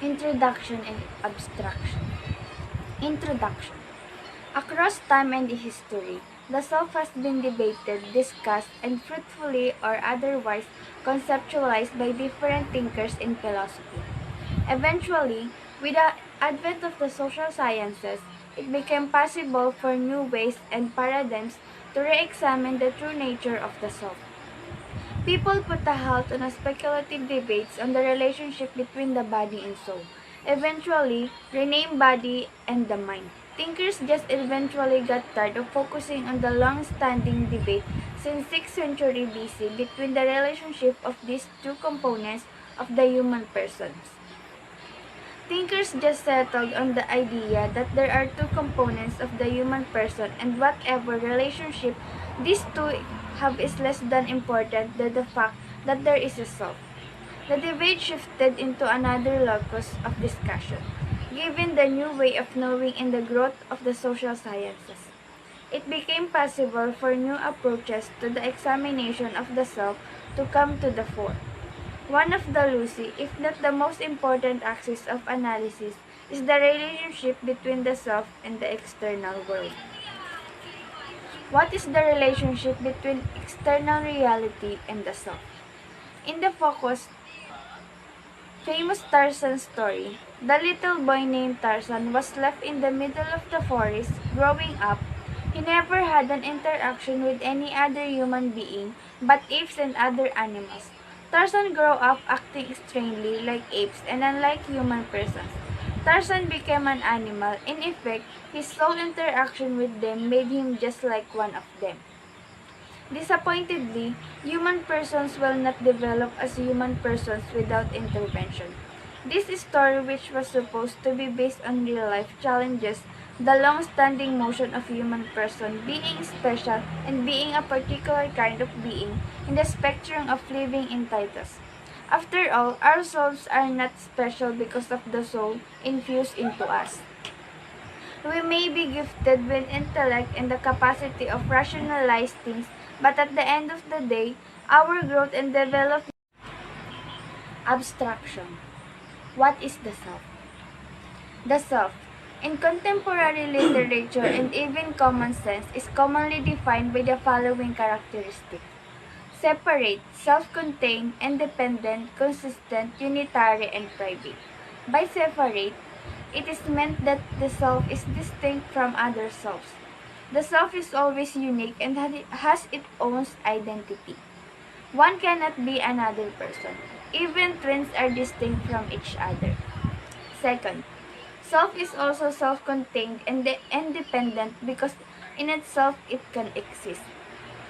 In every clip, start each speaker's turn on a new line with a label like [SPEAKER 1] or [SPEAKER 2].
[SPEAKER 1] Introduction and Abstraction. Introduction. Across time and history, the self has been debated, discussed, and fruitfully or otherwise conceptualized by different thinkers in philosophy. Eventually, with the advent of the social sciences, it became possible for new ways and paradigms to re-examine the true nature of the self. People put a halt on a speculative debates on the relationship between the body and soul, eventually rename body and the mind. Thinkers just eventually got tired of focusing on the long-standing debate since 6th century BC between the relationship of these two components of the human persons. Thinkers just settled on the idea that there are two components of the human person and whatever relationship these two have is less than important than the fact that there is a self. The debate shifted into another locus of discussion, given the new way of knowing and the growth of the social sciences. It became possible for new approaches to the examination of the self to come to the fore. One of the Lucy, if not the most important axis of analysis, is the relationship between the self and the external world. What is the relationship between external reality and the self? In the focus, famous Tarzan story, the little boy named Tarzan was left in the middle of the forest. Growing up, he never had an interaction with any other human being but apes and other animals. Tarzan grew up acting strangely like apes and unlike human persons. Tarzan became an animal. In effect, his sole interaction with them made him just like one of them. Disappointedly, human persons will not develop as human persons without intervention. This story, which was supposed to be based on real-life challenges, the long-standing notion of human person being special and being a particular kind of being in the spectrum of living entities. After all, our souls are not special because of the soul infused into us. We may be gifted with intellect and the capacity of rationalize things, but at the end of the day, our growth and development. Abstraction. What is the self? The self, in contemporary literature and even common sense, is commonly defined by the following characteristics: separate, self-contained, independent, consistent, unitary, and private. By separate, it is meant that the self is distinct from other selves. The self is always unique and has its own identity. One cannot be another person. Even twins are distinct from each other. Second, self is also self-contained and independent because in itself it can exist.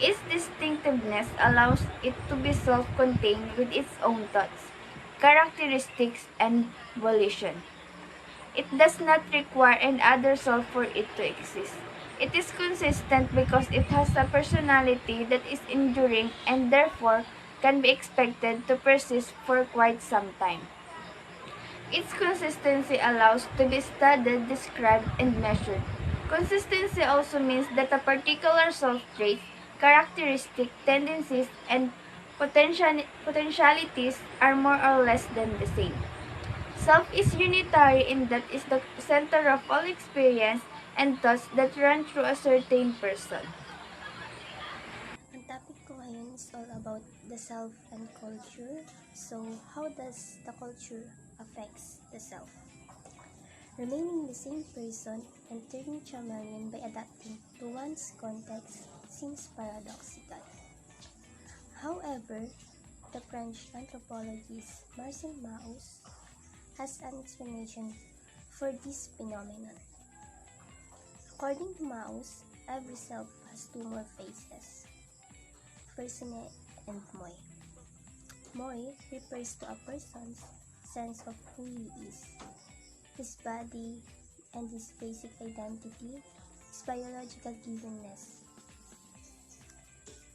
[SPEAKER 1] Its distinctiveness allows it to be self-contained with its own thoughts, characteristics, and volition. It does not require an other self for it to exist. It is consistent because it has a personality that is enduring and therefore can be expected to persist for quite some time. Its consistency allows to be studied, described, and measured. Consistency also means that a particular self-trait, characteristic, tendencies, and potentialities are more or less than the same. Self is unitary in that is the center of all experience and thoughts that run through a certain person.
[SPEAKER 2] Ang topic ko ngayon is all about the self and culture. So, how does the culture affects the self? Remaining the same person and turning chameleon by adapting to one's context seems paradoxical. However, the French anthropologist Marcel Mauss has an explanation for this phenomenon. According to Mauss, every self has two more faces, persona and moi. Moi refers to a person's sense of who he is, his body, and his basic identity, his biological givenness.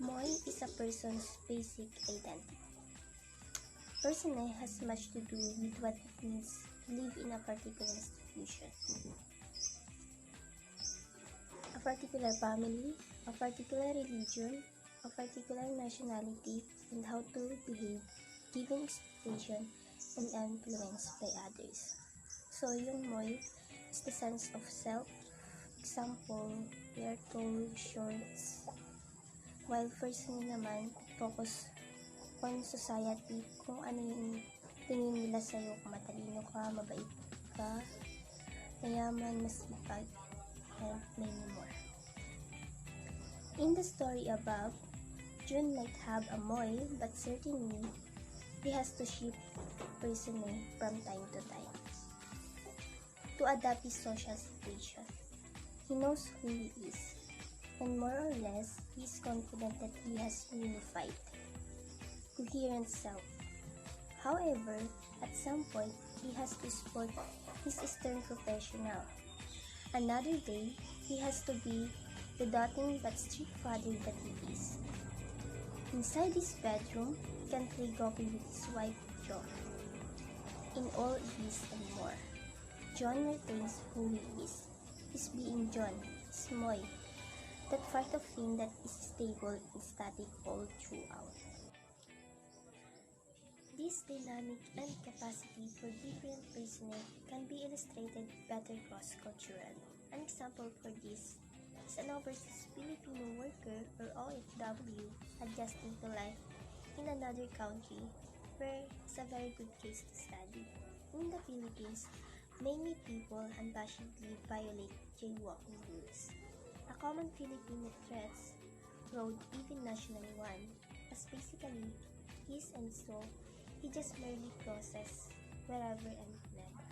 [SPEAKER 2] Moi is a person's basic identity. Persona has much to do with what it means to live in a particular institution, a particular family, a particular religion, a particular nationality, and how to behave given expectation and influenced by others. So, yung moy is the sense of self. Example, wear tall shorts. While personally naman, focus on society, kung ano yung tingin nila sa'yo, kung matalino ka, mabait ka, mayaman, masipag, and many more. In the story above, June might have a moy, but certainly, he has to shift personally from time to time to adapt his social situation. He knows who he is, and more or less, he is confident that he has unified, coherent self. However, at some point, he has to sport his stern professional. Another day, he has to be the doting but strict father that he is. Inside his bedroom, he can play goppy with his wife, Jo. In all this and more, John retains who he is. His being John, is moy, that part of him that is stable and static all throughout. This dynamic and capacity for different personnel can be illustrated better cross-culturally. An example for this is an overseas Filipino worker or OFW adjusting to life in another country where it's a very good case to study. In the Philippines, many people unabashedly violate jaywalking rules. A common Filipino threats, road even national one, as basically his and so he just merely crosses wherever and whenever.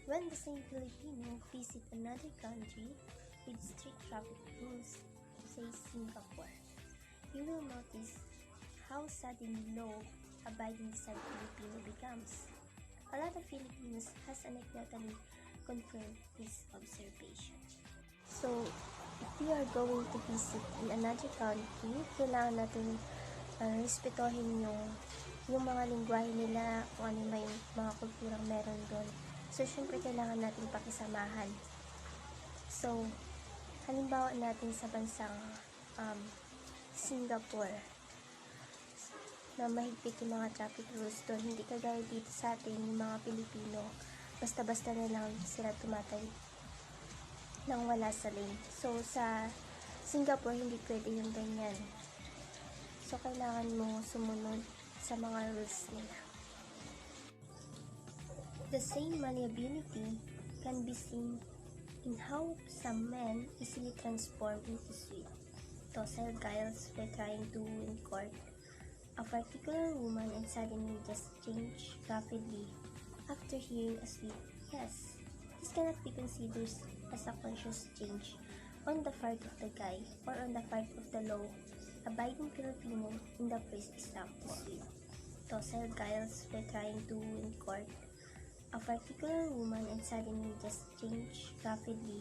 [SPEAKER 2] When the same Filipino visit another country with strict traffic rules, say Singapore, you will notice how suddenly law-abiding the said Filipino becomes. A lot of Filipinos has anecdotally confirmed this observation. So, if we are going to visit in another country, kailangan natin respetuhin yung mga lingwahe nila, kung ano may mga kulturang meron doon. So, syempre kailangan natin pakisamahan. So, halimbawa natin sa bansang Singapore, na mahigpit yung mga traffic rules doon. Hindi kagaya dito sa atin, yung mga Pilipino, basta-basta na lang sila tumatawid nang wala sa lane. So, sa Singapore, hindi pwede yung ganyan. So, kailangan mo sumunod sa mga rules nila. The same malleability can be seen in how some men easily transform into sweet, docile guiles by trying to win court a particular woman and suddenly just change rapidly after hearing a sweet yes. This cannot be considered as a conscious change on the part of the guy or on the part of the law-abiding Filipino in the first example. Docile guiles by trying to win court a particular woman and suddenly just change rapidly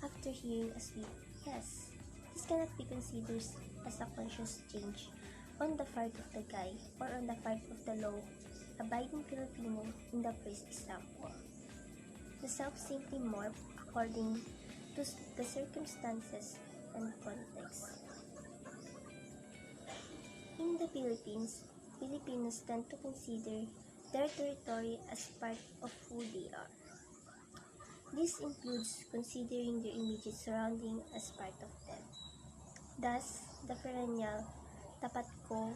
[SPEAKER 2] after hearing a sweet yes. This cannot be considered as a conscious change on the part of the guy or on the part of the law-abiding Filipino in the first example. The self simply morph according to the circumstances and context. In the Philippines, Filipinos tend to consider their territory as part of who they are. This includes considering their immediate surrounding as part of them. Thus, the perennial tapat ko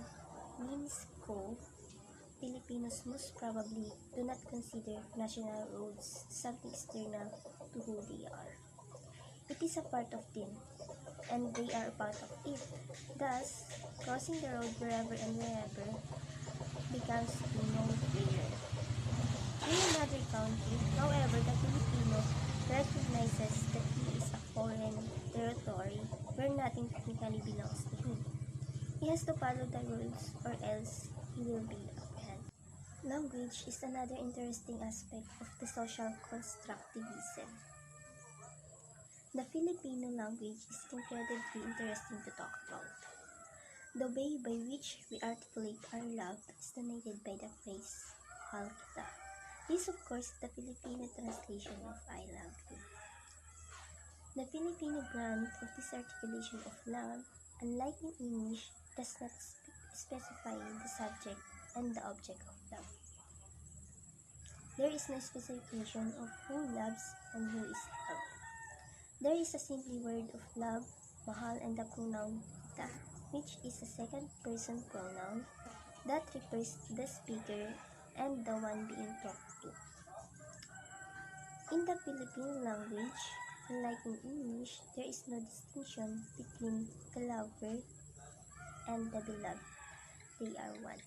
[SPEAKER 2] means ko, Filipinos most probably do not consider national roads something external to who they are. It is a part of them, and they are a part of it. Thus, crossing the road wherever and wherever becomes a no-brainer. In another country, however, the Filipino recognizes that he is a foreign territory where nothing technically belongs to him. He has to follow the rules or else he will be upheld. Language is another interesting aspect of the social constructivism. The Filipino language is incredibly interesting to talk about. The way by which we articulate our love is dominated by the phrase, mahal kita. This of course is the Filipino translation of I love you. The Filipino brand of this articulation of love, unlike in English, does not specify the subject and the object of love. There is no specification of who loves and who is loved. There is a simple word of love, mahal, and the pronoun kita, which is a second-person pronoun that refers to the speaker and the one being talked to. In the Filipino language, unlike in English, there is no distinction between the lover and the beloved. They are one.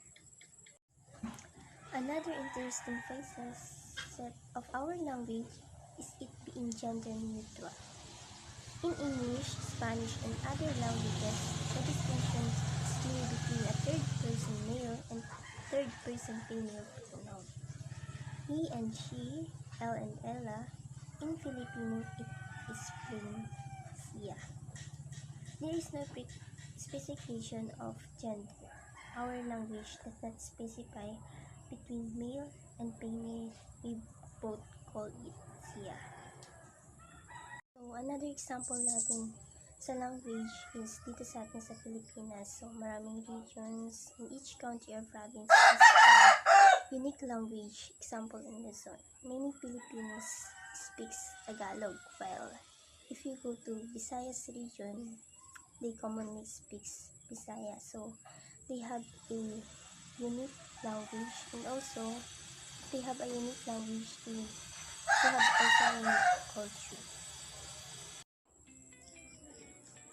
[SPEAKER 2] Another interesting facet of our language is it being gender neutral. In English, Spanish, and other languages, the distinction is made between a third-person male and third-person female pronoun. He and she, Elle and Ella. In Filipino, it is plain siya. There is no specification of gender. Our language does not specify between male and female. We both call it siya. So, another example natin sa language is dito sa atin sa Pilipinas. So, maraming regions in each county or province has a unique language. Example in Luzon. Many Filipinos speaks Tagalog, while if you go to Visayas region, they commonly speaks Bisaya. So, they have a unique language, and also they have a unique language to have also a unique culture.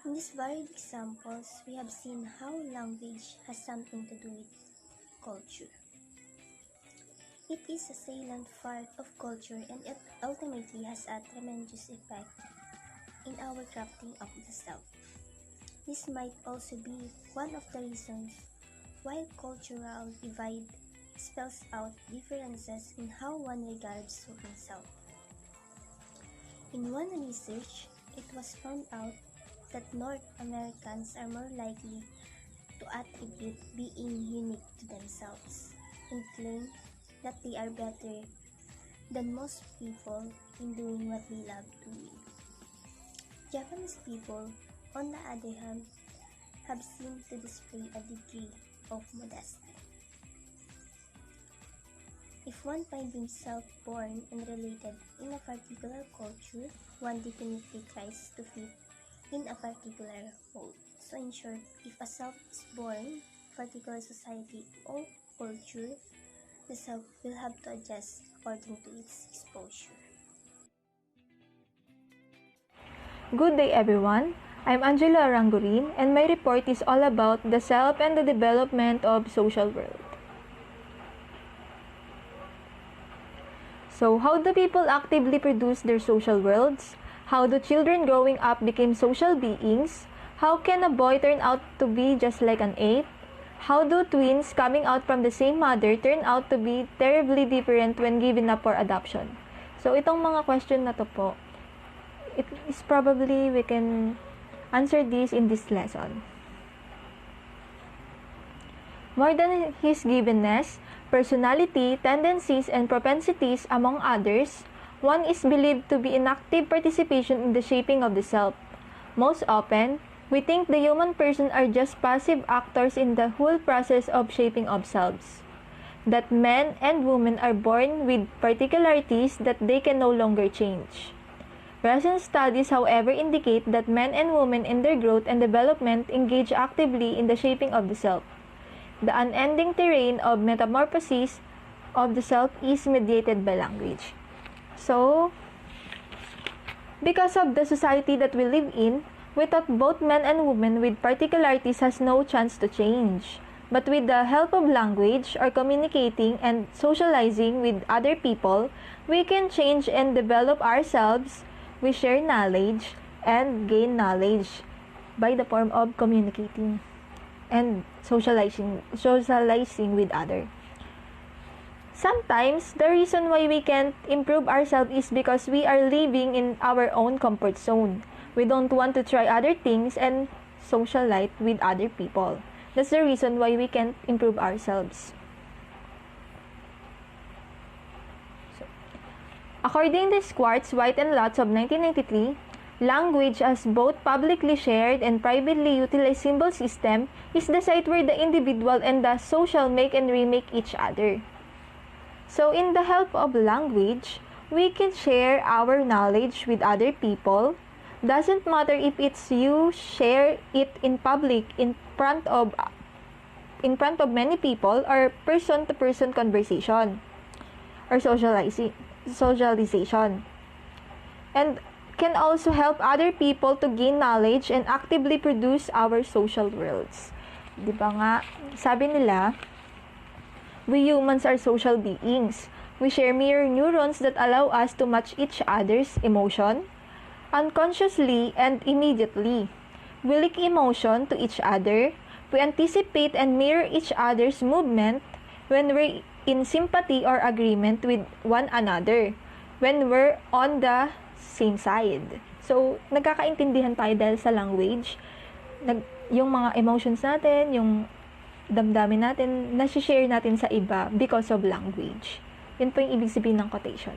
[SPEAKER 2] In these varied examples, we have seen how language has something to do with culture. It is a salient part of culture, and it ultimately has a tremendous effect in our crafting of the self. This might also be one of the reasons why cultural divide spells out differences in how one regards oneself. In one research, it was found out that North Americans are more likely to attribute being unique to themselves and claim that they are better than most people in doing what they love doing. Japanese people, on the other hand, have seemed to display a degree of modesty. If one finds himself born and related in a particular culture, one definitely tries to fit in a particular mold. So in short, if a self is born in a particular society or culture, the self will have to adjust according to its exposure.
[SPEAKER 3] Good day everyone, I'm Angela Arangurin and my report is all about the self and the development of social world. So how do people actively produce their social worlds? How do children growing up become social beings? How can a boy turn out to be just like an ape? How do twins coming out from the same mother turn out to be terribly different when given up for adoption? So itong mga question na to po, it is probably we can answer this in this lesson. More than his givenness, personality, tendencies, and propensities among others, one is believed to be in active participation in the shaping of the self. Most often, we think the human person are just passive actors in the whole process of shaping of selves. That men and women are born with particularities that they can no longer change. Recent studies, however, indicate that men and women in their growth and development engage actively in the shaping of the self. The unending terrain of metamorphosis of the self is mediated by language. So, because of the society that we live in, we thought both men and women with particularities has no chance to change. But with the help of language or communicating and socializing with other people, we can change and develop ourselves. We share knowledge and gain knowledge by the form of communicating and socializing with others. Sometimes, the reason why we can't improve ourselves is because we are living in our own comfort zone. We don't want to try other things and socialize with other people. That's the reason why we can't improve ourselves. According to Schwartz, White, and Lutz of 1993, language as both publicly shared and privately utilized symbol system is the site where the individual and the social make and remake each other. So, in the help of language, we can share our knowledge with other people. Doesn't matter if it's you share it in public in front of many people or person-to-person conversation or socialization. And can also help other people to gain knowledge and actively produce our social worlds. Di ba nga, sabi nila, we humans are social beings. We share mirror neurons that allow us to match each other's emotion, unconsciously and immediately. We link emotion to each other. We anticipate and mirror each other's movement when we're in sympathy or agreement with one another, when we're on the same side. So, nagkakaintindihan tayo dahil sa language. Yung mga emotions natin, yung damdamin natin, nasi-share natin sa iba because of language. Yun po yung ibig sabihin ng quotation.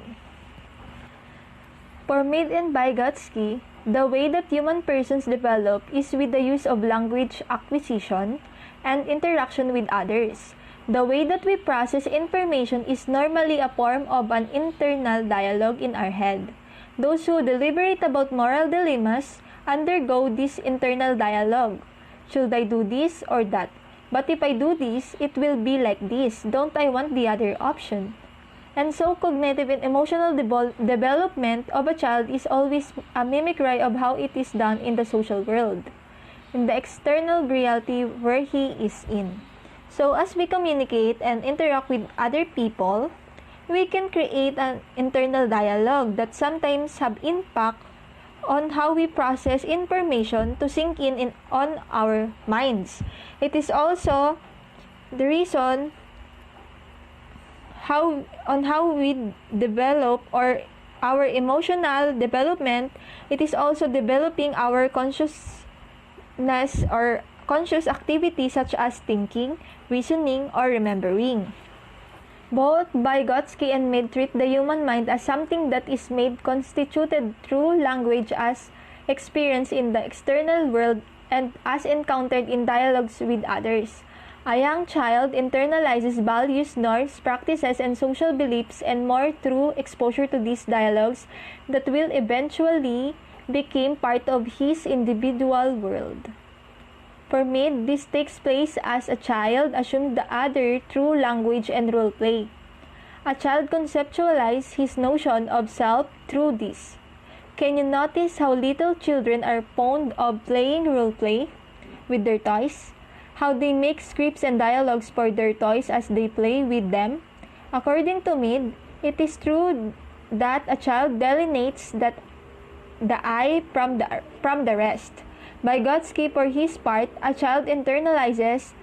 [SPEAKER 3] For Mead and Vygotsky, the way that human persons develop is with the use of language acquisition and interaction with others. The way that we process information is normally a form of an internal dialogue in our head. Those who deliberate about moral dilemmas undergo this internal dialogue. Should I do this or that? But if I do this, it will be like this. Don't I want the other option? And so, cognitive and emotional development of a child is always a mimicry of how it is done in the social world, in the external reality where he is in. So, as we communicate and interact with other people, we can create an internal dialogue that sometimes have impact on how we process information to sink in on our minds. It is also the reason how we develop or our emotional development. It is also developing our consciousness or conscious activities such as thinking, reasoning, or remembering. Both Vygotsky and Mead treat the human mind as something that is made constituted through language as experience in the external world and as encountered in dialogues with others. A young child internalizes values, norms, practices, and social beliefs and more through exposure to these dialogues that will eventually become part of his individual world. For Mead, this takes place as a child assumes the other through language and role play. A child conceptualizes his notion of self through this. Can you notice how little children are fond of playing role play with their toys? How they make scripts and dialogues for their toys as they play with them? According to Mead, it is true that a child delineates that the I from the rest. Vygotsky, for his part, a child internalizes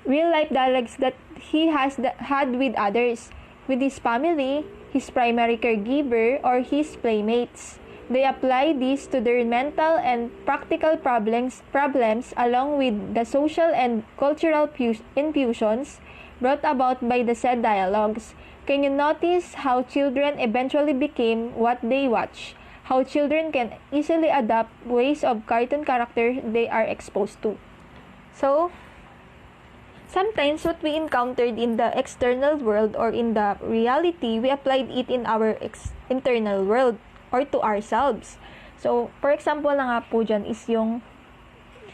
[SPEAKER 3] real-life dialogues that he has had with others, with his family, his primary caregiver, or his playmates. They apply this to their mental and practical problems along with the social and cultural infusions brought about by the said dialogues. Can you notice how children eventually became what they watch? How children can easily adapt ways of cartoon characters they are exposed to. So, sometimes what we encountered in the external world or in the reality, we applied it in our internal world or to ourselves. So, for example na nga po dyan is yung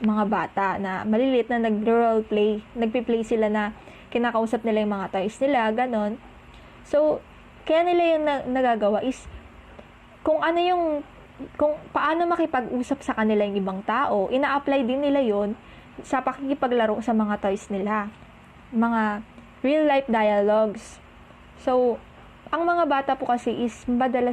[SPEAKER 3] mga bata na maliliit na nag-role play, nagpi-play sila na kinakausap nila yung mga toys nila, ganon. So, kaya nila yung nagagawa is kung paano makipag-usap sa kanila yung ibang tao, ina-apply din nila yon sa pakikipaglaro sa mga toys nila. Mga real-life dialogues. So, ang mga bata po kasi is madali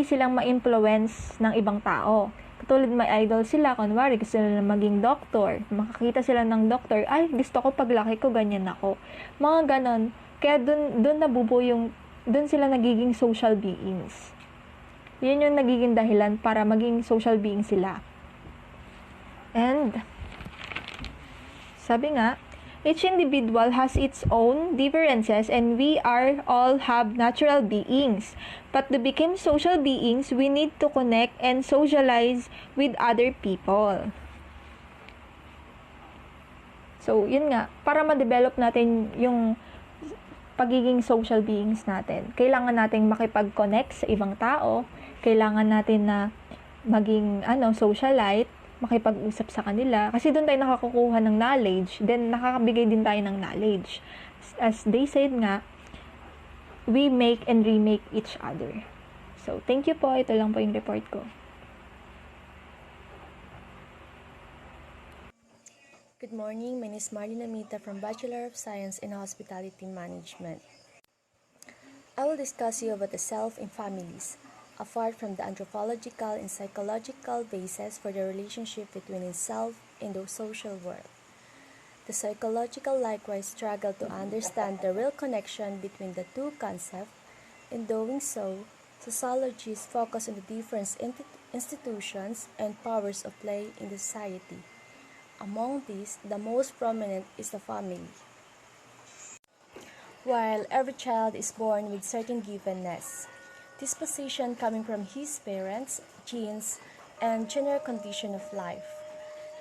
[SPEAKER 3] silang ma-influence ng ibang tao. Katulad may idol sila, kunwari gusto nila maging doktor. Makakita sila ng doktor, ay gusto ko paglaki ko, ganyan ako. Mga ganon. Kaya dun nabubuo dun sila nagiging social beings. Yun yung nagiging dahilan para maging social being sila. And, sabi nga, each individual has its own differences and we are all have natural beings. But to become social beings, we need to connect and socialize with other people. So, yun nga, para ma-develop natin yung pagiging social beings natin. Kailangan nating makipag-connect sa ibang tao, kailangan natin na maging socialite, makipag-usap sa kanila kasi doon tayo nakakukuha ng knowledge, then nakakabigay din tayo ng knowledge. As they said nga, we make and remake each other. So, thank you po. Ito lang po yung report ko.
[SPEAKER 4] Good morning. My name is Marlene Amita from Bachelor of Science in Hospitality Management. I will discuss you about the self in families, apart from the anthropological and psychological basis for the relationship between itself and the social world. The psychological likewise struggle to understand the real connection between the two concepts. In doing so, sociologists focus on the different institutions and powers of play in the society. Among these, the most prominent is the family. While every child is born with certain givenness, disposition coming from his parents, genes, and general condition of life,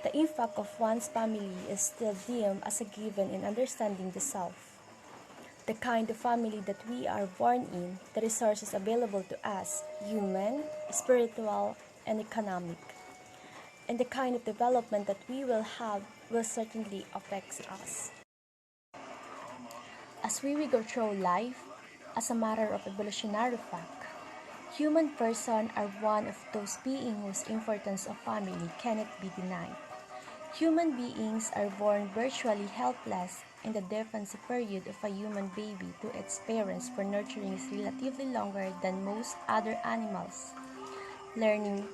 [SPEAKER 4] the impact of one's family is still deemed as a given in understanding the self. The kind of family that we are born in, the resources available to us, human, spiritual, and economic, and the kind of development that we will have will certainly affect us. As we go through life, as a matter of evolutionary fact, human persons are one of those beings whose importance of family cannot be denied. Human beings are born virtually helpless, and the defensive period of a human baby to its parents for nurturing is relatively longer than most other animals. Learning,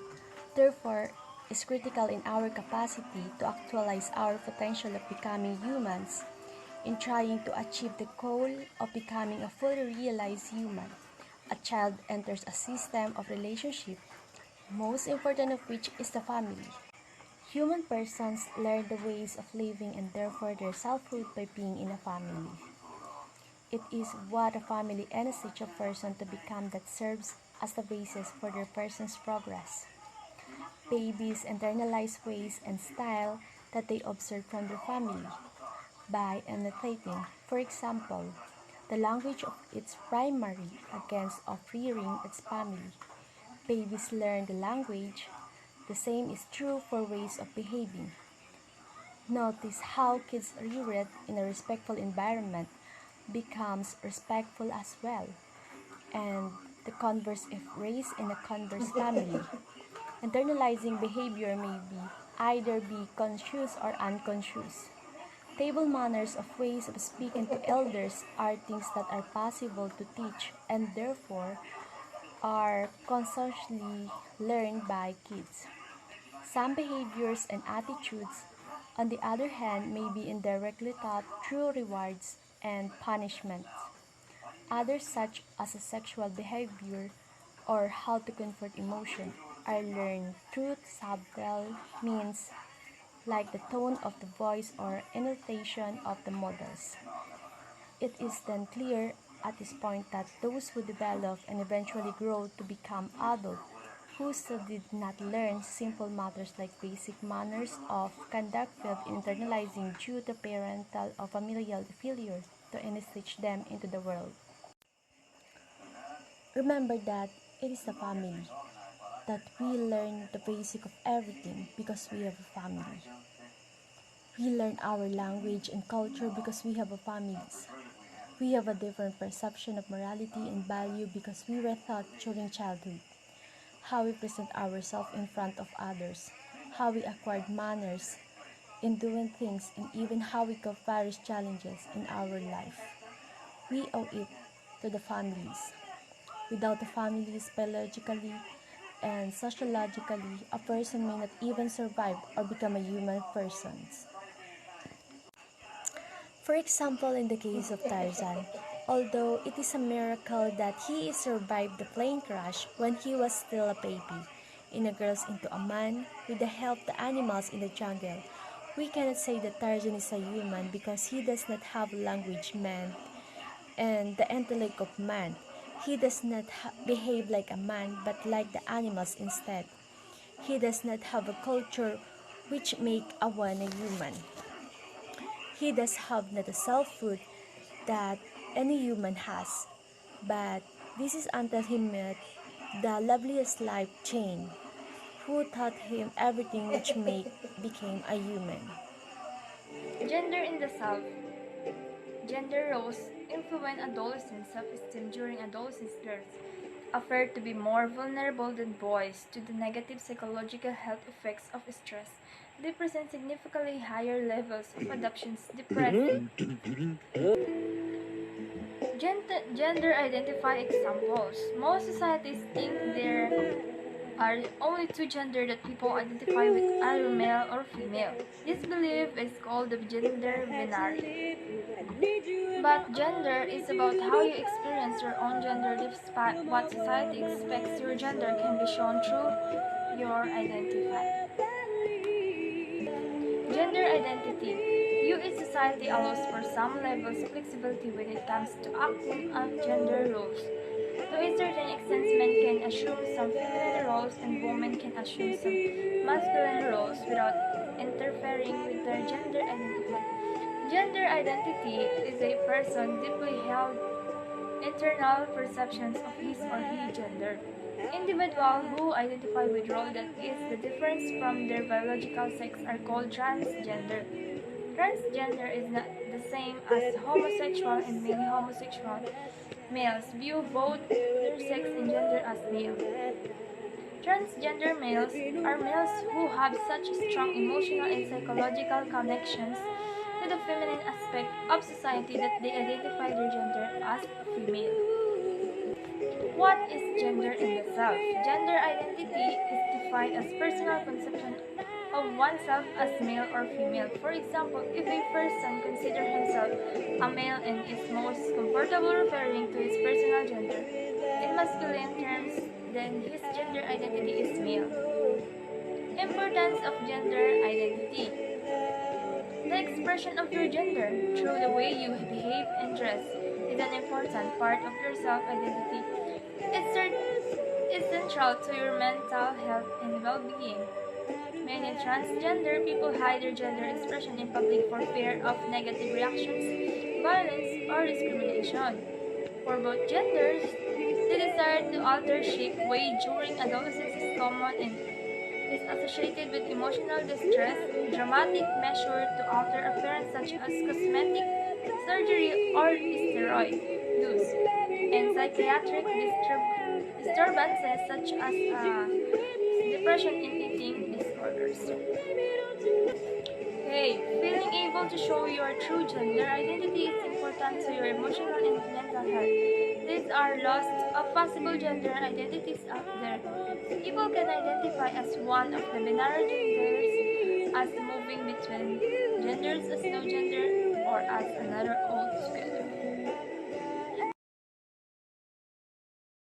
[SPEAKER 4] therefore, is critical in our capacity to actualize our potential of becoming humans. In trying to achieve the goal of becoming a fully realized human, a child enters a system of relationship, most important of which is the family. Human persons learn the ways of living and therefore their selfhood by being in a family. It is what a family enables a person to become that serves as the basis for their person's progress. Babies internalize ways and style that they observe from their family by imitating, for example, the language of its primary against of rearing its family. Babies learn the language. The same is true for ways of behaving. Notice how kids reared in a respectful environment becomes respectful as well, and the converse if raised in a converse family. Internalizing behavior may either be conscious or unconscious. Table manners of ways of speaking to elders are things that are possible to teach and therefore are consciously learned by kids. Some behaviors and attitudes, on the other hand, may be indirectly taught through rewards and punishments. Others, such as a sexual behavior or how to comfort emotion, are learned through subtle means like the tone of the voice or intonation of the models. It is then clear at this point that those who develop and eventually grow to become adults who still did not learn simple matters like basic manners of conduct failed in internalizing due to parental or familial failure to initiate them into the world. Remember that it is the family that we learn the basic of everything because we have a family. We learn our language and culture because we have a families. We have a different perception of morality and value because we were taught during childhood. How we present ourselves in front of others, how we acquired manners in doing things, and even how we cope various challenges in our life. We owe it to the families. Without the families, biologically and sociologically, a person may not even survive or become a human person. For example, in the case of Tarzan, although it is a miracle that he survived the plane crash when he was still a baby, and grows into a man with the help of the animals in the jungle, we cannot say that Tarzan is a human because he does not have language man and the intellect of man. He does not behave like a man but like the animals instead. He does not have a culture which make a one a human. He does have not a self-food that any human has. But this is until he met the loveliest life chain, who taught him everything which became a human.
[SPEAKER 1] Gender in the South. Gender roles influence adolescent self-esteem during adolescence. Girls appear to be more vulnerable than boys to the negative psychological health effects of stress. They present significantly higher levels of adoptions, depression. Gender identify examples. Most societies think there are only two genders that people identify with, either male or female. This belief is called the gender binary. But gender is about how you experience your own gender. Despite what society expects your gender can be shown through your identify. Gender identity. U.S. society allows for some levels of flexibility when it comes to acting out gender roles. To a certain extent, men can assume some feminine roles and women can assume some masculine roles without interfering with their gender identity. Gender identity is a person's deeply held internal perceptions of his or her gender. Individuals who identify with role that is the difference from their biological sex are called transgender. Transgender is not the same as homosexual, and many homosexual males view both their sex and gender as male. Transgender males are males who have such strong emotional and psychological connections to the feminine aspect of society that they identify their gender as female. What is gender in the self? Gender identity is defined as personal conception of oneself as male or female. For example, if a person considers himself a male and is most comfortable referring to his personal gender in masculine terms, then his gender identity is male. Importance of gender identity. The expression of your gender through the way you behave and dress is an important part of your self-identity. It's central to your mental health and well-being. Many transgender people hide their gender expression in public for fear of negative reactions, violence, or discrimination. For both genders, the desire to alter shape, weight during adolescence is common and is associated with emotional distress, dramatic measures to alter appearance such as cosmetic surgery or steroid use, and psychiatric disturbances such as depression and eating disorders. Hey, feeling able to show your true gender identity is important to your emotional and mental health. These are lots of possible gender identities out there. People can identify as one of the binary genders, as moving between genders as no gender, or as another altogether.